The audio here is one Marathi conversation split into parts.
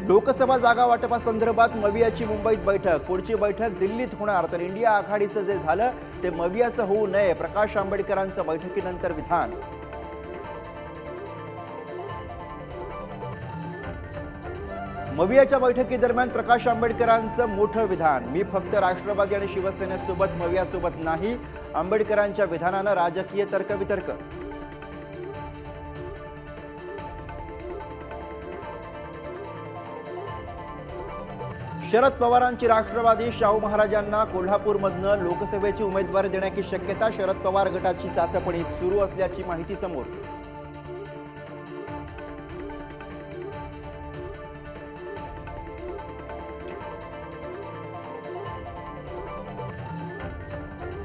लोकसभा जागा वाटपासंदर्भात मवियाची मुंबईत बैठक, पुढची बैठक दिल्लीत होणार, तर इंडिया आघाडीचं जे झालं ते मवियाचं होऊ नये, प्रकाश आंबेडकरांचं बैठकीनंतर विधान। मवियाच्या बैठकीदरम्यान प्रकाश आंबेडकरांचं मोठं विधान, मी फक्त राष्ट्रवादी आणि शिवसेनेसोबत मवियासोबत नाही, आंबेडकरांच्या विधानानं राजकीय तर्कवितर्क। शरद पवारांची राष्ट्रवादी शाहू महाराजांना कोल्हापूरमधनं लोकसभेची उमेदवारी देण्याची शक्यता, शरद पवार गटाची चाचपणी सुरू असल्याची माहिती समोर।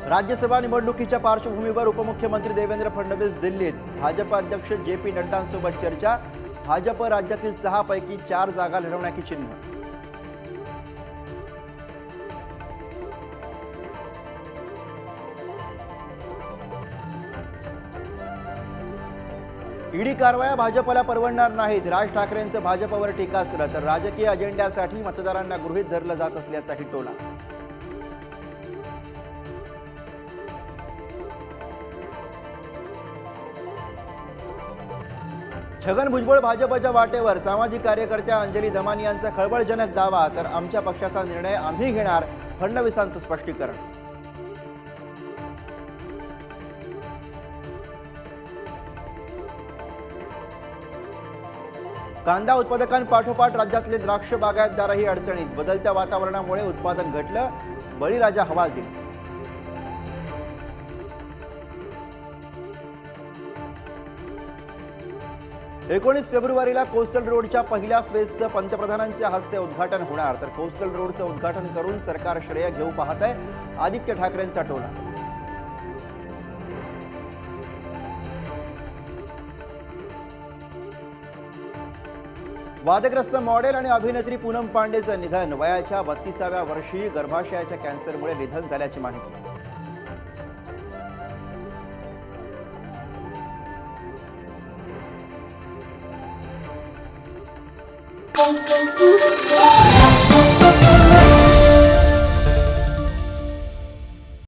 राज्यसभा निवडणुकीच्या पार्श्वभूमीवर उपमुख्यमंत्री देवेंद्र फडणवीस दिल्लीत, भाजप अध्यक्ष जे.पी. नड्डांसोबत चर्चा, भाजप राज्यातील 6 पैकी 4 जागा लढवण्याची चिन्ह। ईडी कारवाया भाजपला परवडणार नाहीत, राज ठाकरेंचं भाजपवर टीकास्त्र, तर राजकीय अजेंड्यासाठी मतदारांना गृहीत धरलं जात असल्याचाही टोला। छगन भुजबळ भाजपच्या वाटेवर, सामाजिक कार्यकर्त्या अंजली दमानी यांचा खळबळजनक दावा, तर आमच्या पक्षाचा निर्णय आम्ही घेणार, फडणवीसांचं स्पष्टीकरण। कांदा उत्पादकांपाठोपाठ राज्यातले द्राक्ष बागायतदारही अडचणीत, बदलत्या वातावरणामुळे उत्पादन घटलं, बळीराजा हवालदिल। 19 फेब्रुवारीला कोस्टल रोडच्या पहिल्या फेजचं पंतप्रधानांच्या हस्ते उद्घाटन होणार, तर कोस्टल रोडचं उद्घाटन करून सरकार श्रेय घेऊ पाहतंय, आदित्य ठाकरेंचा टोला। वादग्रस्त मॉडेल आणि अभिनेत्री पूनम पांडेचं निधन, वयाच्या 32व्या वर्षी गर्भाशयाच्या कॅन्सरमुळे निधन झाल्याची माहिती।